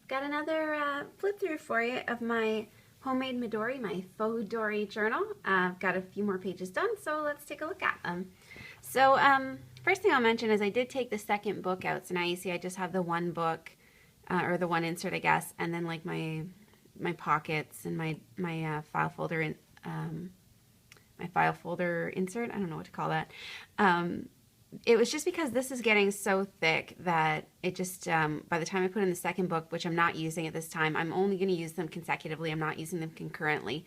Got another flip through for you of my homemade Midori, my Fauxdori journal. I've got a few more pages done, so let's take a look at them. So first thing I'll mention is I did take the second book out, so now you see I just have the one book, or the one insert, I guess, and then like my pockets and my file folder in, my file folder insert. I don't know what to call that. It was just because this is getting so thick that it just, by the time I put in the second book, which I'm not using at this time, I'm only going to use them consecutively. I'm not using them concurrently.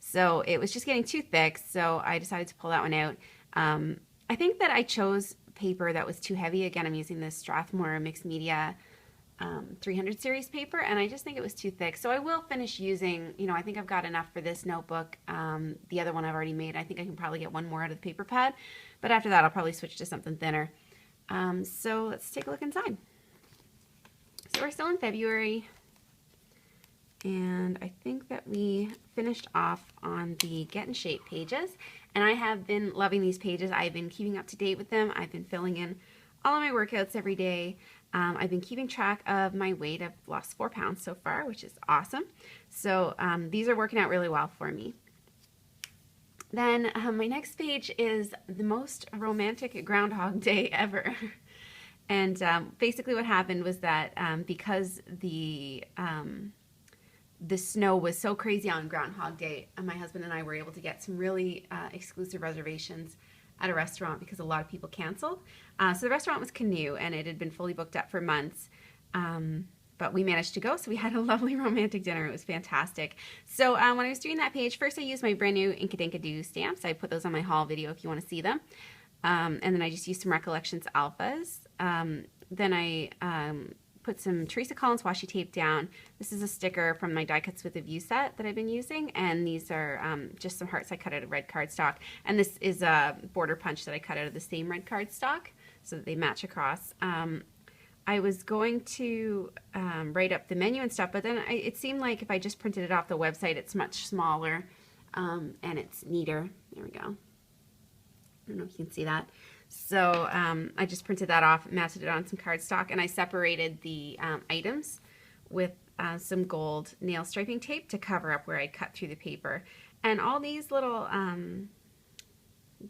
So it was just getting too thick, so I decided to pull that one out. I think that I chose paper that was too heavy. Again, I'm using this Strathmore Mixed Media 300 series paper, and I just think it was too thick. So I will finish using, I think I've got enough for this notebook. The other one I've already made. I think I can probably get one more out of the paper pad, but after that I'll probably switch to something thinner. So let's take a look inside. So we're still in February, and I think that we finished off on the Get in Shape pages, and I have been loving these pages. I've been keeping up to date with them. I've been filling in all of my workouts every day. I've been keeping track of my weight. I've lost 4 pounds so far, which is awesome. So these are working out really well for me. Then my next page is the most romantic Groundhog Day ever. And basically what happened was that because the snow was so crazy on Groundhog Day, my husband and I were able to get some really exclusive reservations at a restaurant because a lot of people canceled. So the restaurant was Canoe, and it had been fully booked up for months. But we managed to go, so we had a lovely romantic dinner. It was fantastic. So when I was doing that page, first I used my brand new Inkadinka-Doo stamps. I put those on my haul video if you want to see them. And then I just used some Recollections Alphas. Then I put some Teresa Collins washi tape down. This is a sticker from my Die Cuts with a View set that I've been using, and these are just some hearts I cut out of red cardstock. And this is a border punch that I cut out of the same red cardstock so that they match across. I was going to write up the menu and stuff, but then it seemed like if I just printed it off the website, it's much smaller and it's neater. There we go. I don't know if you can see that. So I just printed that off, mounted it on some cardstock, and I separated the items with some gold nail striping tape to cover up where I cut through the paper. And all these little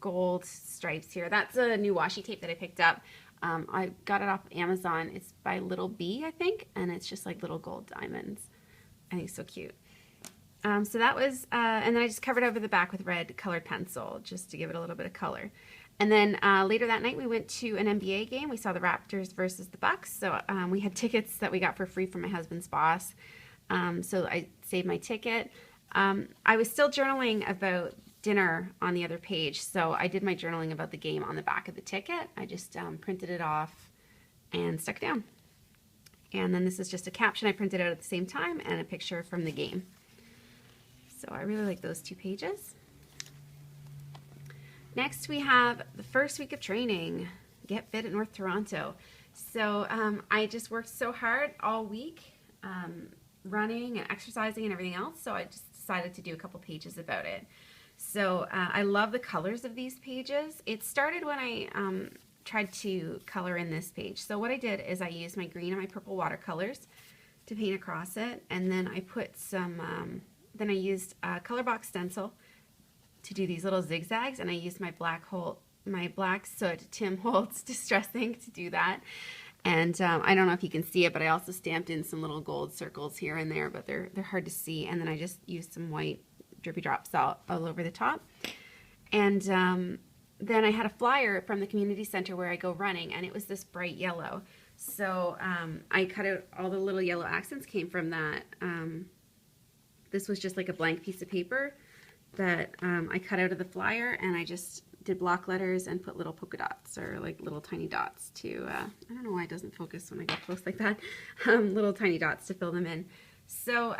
gold stripes here, that's a new washi tape that I picked up. I got it off Amazon. It's by Little Bee, I think, and it's just like little gold diamonds. I think it's so cute. So that was, and then I just covered over the back with red colored pencil just to give it a little bit of color. And then later that night we went to an NBA game. We saw the Raptors versus the Bucks. So we had tickets that we got for free from my husband's boss. So I saved my ticket. I was still journaling about dinner on the other page. So I did my journaling about the game on the back of the ticket. I just printed it off and stuck it down. And then this is just a caption I printed out at the same time and a picture from the game. So I really like those two pages. Next we have the first week of training, Get Fit at North Toronto. So I just worked so hard all week, running and exercising and everything else, so I just decided to do a couple pages about it. So I love the colors of these pages. It started when I tried to color in this page. So what I did is I used my green and my purple watercolors to paint across it, and then I put some, then I used a color box stencil to do these little zigzags, and I used my black soot Tim Holtz Distress ink to do that. And I don't know if you can see it, but I also stamped in some little gold circles here and there, but they're hard to see. And then I just used some white drippy drops all over the top. And then I had a flyer from the community center where I go running, and it was this bright yellow. So I cut out all the little yellow accents came from that. This was just like a blank piece of paper that I cut out of the flyer, and I just did block letters and put little polka dots, or like little tiny dots to, I don't know why it doesn't focus when I get close like that, little tiny dots to fill them in. So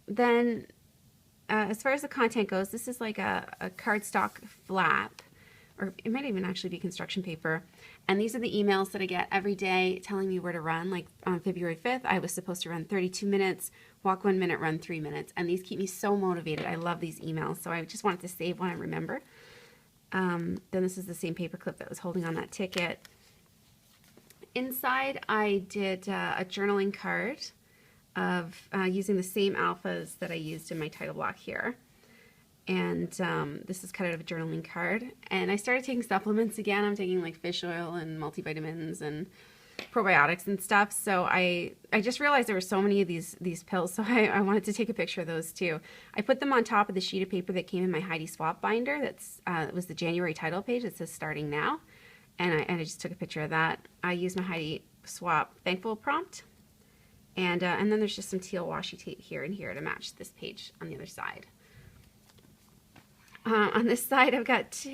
then as far as the content goes, this is like a cardstock flap, or it might even actually be construction paper. And these are the emails that I get every day telling me where to run. Like on February 5th, I was supposed to run 32 minutes, walk 1 minute, run 3 minutes. And these keep me so motivated. I love these emails. So I just wanted to save one I remember. Then this is the same paper clip that was holding on that ticket. Inside, I did a journaling card. of using the same alphas that I used in my title block here. And this is cut out of a journaling card. And I started taking supplements again. I'm taking like fish oil and multivitamins and probiotics and stuff. So I just realized there were so many of these pills, so I wanted to take a picture of those too. I put them on top of the sheet of paper that came in my Heidi Swap binder. It was the January title page that says starting now. And I just took a picture of that. I used my Heidi Swap thankful prompt. And then there's just some teal washi tape here and here to match this page on the other side. On this side, I've got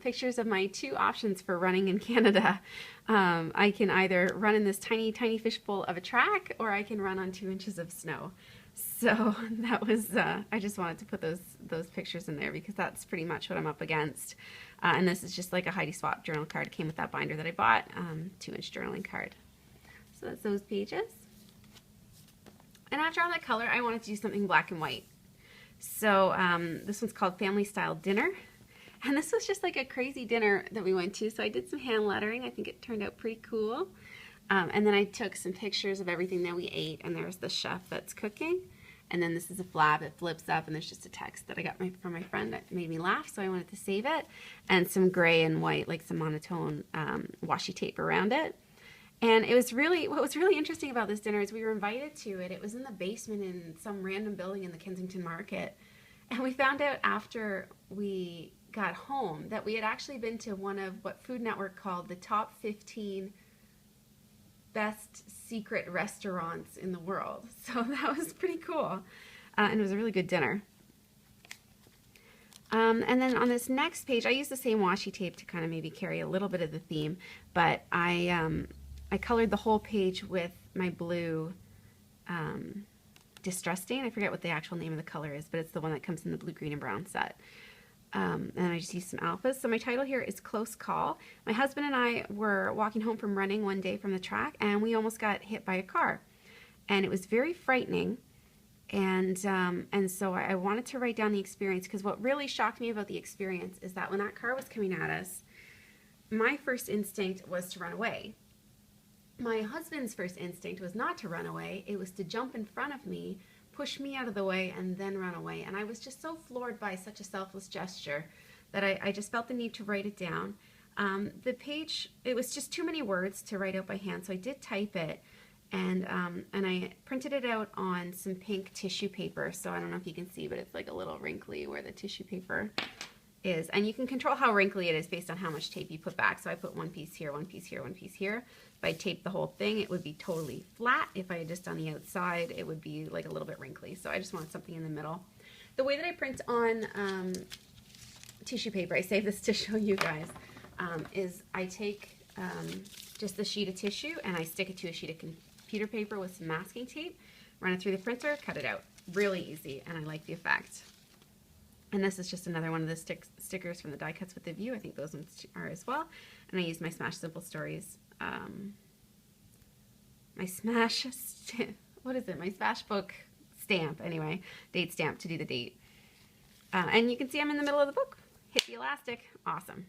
pictures of my 2 options for running in Canada. I can either run in this tiny, tiny fishbowl of a track, or I can run on 2 inches of snow. So that was, I just wanted to put those pictures in there because that's pretty much what I'm up against. And this is just like a Heidi Swap journal card. It came with that binder that I bought, 2-inch journaling card. So that's those pages. And after all that color, I wanted to do something black and white. So this one's called Family Style Dinner. And this was just like a crazy dinner that we went to. So I did some hand lettering. I think it turned out pretty cool. And then I took some pictures of everything that we ate. And there's the chef that's cooking. And then this is a flap. It flips up. And there's just a text that I got from my friend that made me laugh. So I wanted to save it. And some gray and white, like some monotone washi tape around it. And it was really, what was really interesting about this dinner is we were invited to it. It was in the basement in some random building in the Kensington Market. And we found out after we got home that we had actually been to one of what Food Network called the top 15 best secret restaurants in the world. So that was pretty cool. And it was a really good dinner. And then on this next page, I used the same washi tape to kind of maybe carry a little bit of the theme, but I colored the whole page with my blue Distress Stain. I forget what the actual name of the color is, but it's the one that comes in the blue, green, and brown set. And I just used some alphas. So my title here is Close Call. My husband and I were walking home from running one day from the track, and we almost got hit by a car. And it was very frightening. And so I wanted to write down the experience, because what really shocked me about the experience is that when that car was coming at us, my first instinct was to run away. My husband's first instinct was not to run away. It was to jump in front of me, push me out of the way, and then run away. And I was just so floored by such a selfless gesture that I just felt the need to write it down. The page, it was just too many words to write out by hand, so I did type it. And I printed it out on some pink tissue paper. So I don't know if you can see, but it's like a little wrinkly where the tissue paper is. And you can control how wrinkly it is based on how much tape you put back. So I put one piece here, one piece here, one piece here. If I taped the whole thing, it would be totally flat. If I had just on the outside, it would be like a little bit wrinkly. So I just wanted something in the middle. The way that I print on tissue paper, I saved this to show you guys, is I take just the sheet of tissue and I stick it to a sheet of computer paper with some masking tape, run it through the printer, cut it out. Really easy, and I like the effect. And this is just another one of the stickers from the Die Cuts with the View. I think those ones are as well. And I use my Smash Simple Stories, my Smash, what is it? My Smash Book stamp, anyway, date stamp to do the date. And you can see I'm in the middle of the book. Hit the elastic, awesome.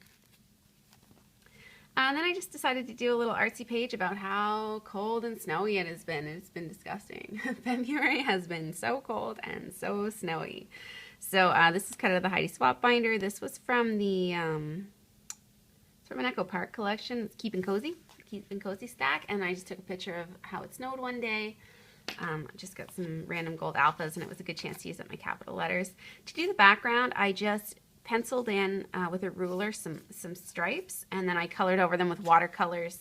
And then I just decided to do a little artsy page about how cold and snowy it has been. It's been disgusting. February has been so cold and so snowy. So this is kind of the Heidi Swap binder. This was from the an Echo Park collection. It's Keep and Cozy stack. And I just took a picture of how it snowed one day. Just got some random gold alphas, and it was a good chance to use up my capital letters. To do the background, I just penciled in with a ruler some stripes, and then I colored over them with watercolors,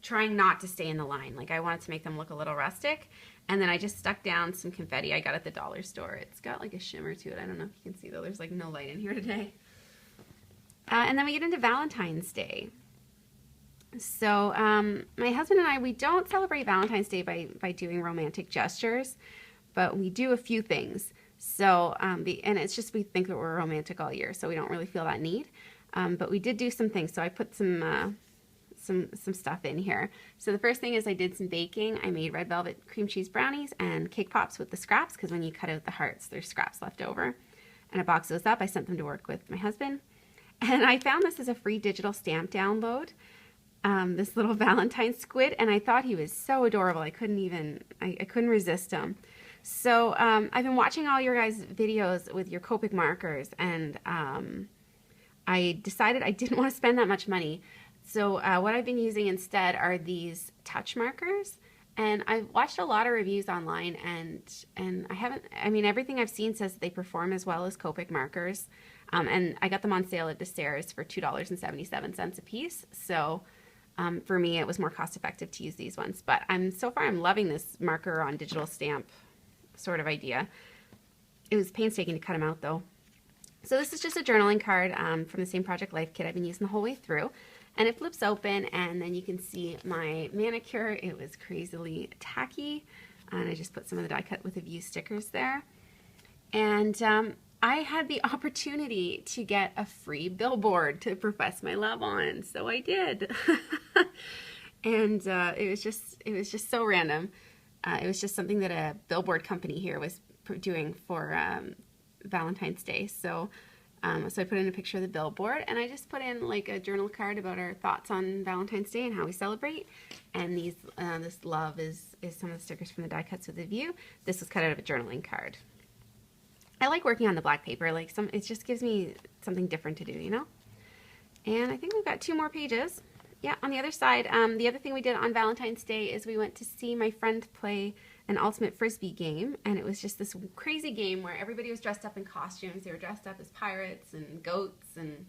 trying not to stay in the line. Like, I wanted to make them look a little rustic. And then I just stuck down some confetti I got at the dollar store. It's got like a shimmer to it. I don't know if you can see, though. There's like no light in here today. And then we get into Valentine's Day. So my husband and I, we don't celebrate Valentine's Day by doing romantic gestures, but we do a few things. So, and it's just, we think that we're romantic all year, so we don't really feel that need. But we did do some things. So I put some stuff in here. So the first thing is I did some baking. I made red velvet cream cheese brownies and cake pops with the scraps, because when you cut out the hearts, there's scraps left over. And I boxed those up. I sent them to work with my husband. And I found this as a free digital stamp download. this little Valentine squid, and I thought he was so adorable. I couldn't resist him. So I've been watching all your guys' videos with your Copic markers, and I decided I didn't want to spend that much money. So what I've been using instead are these touch markers. And I've watched a lot of reviews online, and I mean, everything I've seen says they perform as well as Copic markers. And I got them on sale at Desairs for $2.77 a piece. So for me, it was more cost effective to use these ones. But so far I'm loving this marker on digital stamp sort of idea. It was painstaking to cut them out though. So this is just a journaling card from the same Project Life kit I've been using the whole way through. And it flips open, and then you can see my manicure. It was crazily tacky, and I just put some of the die cut with a view stickers there. And I had the opportunity to get a free billboard to profess my love on, so I did. And it was just so random. It was just something that a billboard company here was doing for Valentine's Day. So I put in a picture of the billboard, and I just put in like a journal card about our thoughts on Valentine's Day and how we celebrate. And this love is some of the stickers from the die cuts with the view. This was cut out of a journaling card. I like working on the black paper. Like it just gives me something different to do, you know? And I think we've got 2 more pages. Yeah, on the other side, the other thing we did on Valentine's Day is we went to see my friend play an ultimate frisbee game, and it was just this crazy game where everybody was dressed up in costumes. They were dressed up as pirates and goats and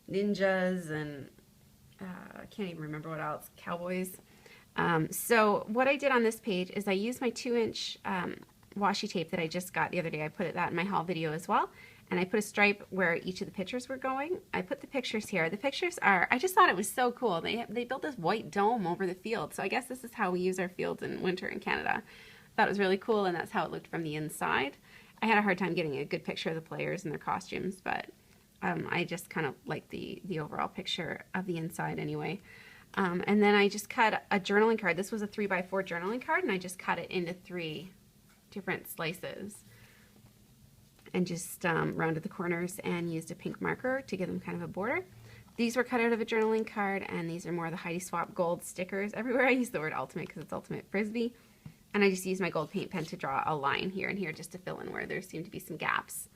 ninjas and I can't even remember what else, cowboys. So what I did on this page is I used my 2-inch washi tape that I just got the other day. I put that in my haul video as well. And I put a stripe where each of the pictures were going. I put the pictures here. The pictures are, I just thought it was so cool. They built this white dome over the field. So I guess this is how we use our fields in winter in Canada. Thought it was really cool, and that's how it looked from the inside. I had a hard time getting a good picture of the players and their costumes, but I just kind of like the overall picture of the inside anyway. And then I just cut a journaling card. This was a 3x4 journaling card, and I just cut it into 3 different slices. And just rounded the corners and used a pink marker to give them kind of a border. These were cut out of a journaling card, and these are more the Heidi Swap gold stickers. Everywhere I use the word ultimate because it's ultimate frisbee. And I just used my gold paint pen to draw a line here and here just to fill in where there seemed to be some gaps.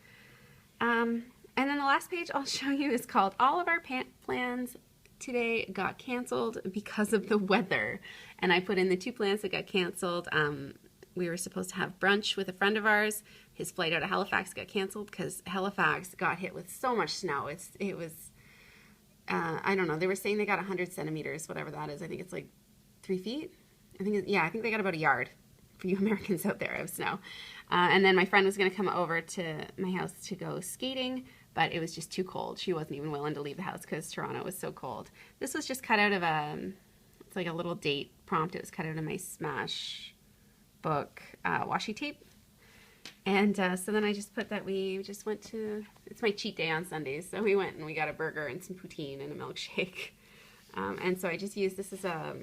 And then the last page I'll show you is called All of Our Plans Today Got Canceled Because of the Weather. And I put in the 2 plans that got canceled. We were supposed to have brunch with a friend of ours. His flight out of Halifax got canceled because Halifax got hit with so much snow. It was, I don't know, they were saying they got 100 centimeters, whatever that is. I think it's like 3 feet. I think they got about a yard for you Americans out there of snow. And then my friend was going to come over to my house to go skating, but it was just too cold. She wasn't even willing to leave the house because Toronto was so cold. This was just cut out of it's like a little date prompt. It was cut out of my Smash book washi tape. And so then I just put that we just went to, it's my cheat day on Sundays, so we went and we got a burger and some poutine and a milkshake. And so I just used, this is a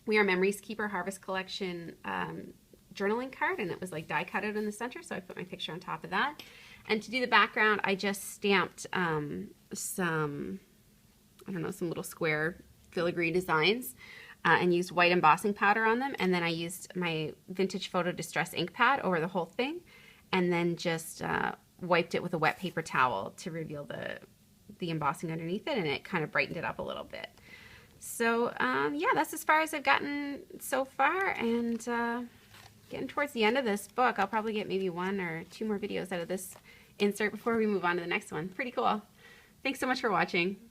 We Are Memories Keeper Harvest Collection journaling card, and it was like die cut out in the center, so I put my picture on top of that. And to do the background, I just stamped some little square filigree designs. And used white embossing powder on them, and then I used my Vintage Photo Distress ink pad over the whole thing, and then just wiped it with a wet paper towel to reveal the embossing underneath it, and it kind of brightened it up a little bit. So yeah, that's as far as I've gotten so far, and getting towards the end of this book. I'll probably get maybe 1 or 2 more videos out of this insert before we move on to the next one. Pretty cool. Thanks so much for watching.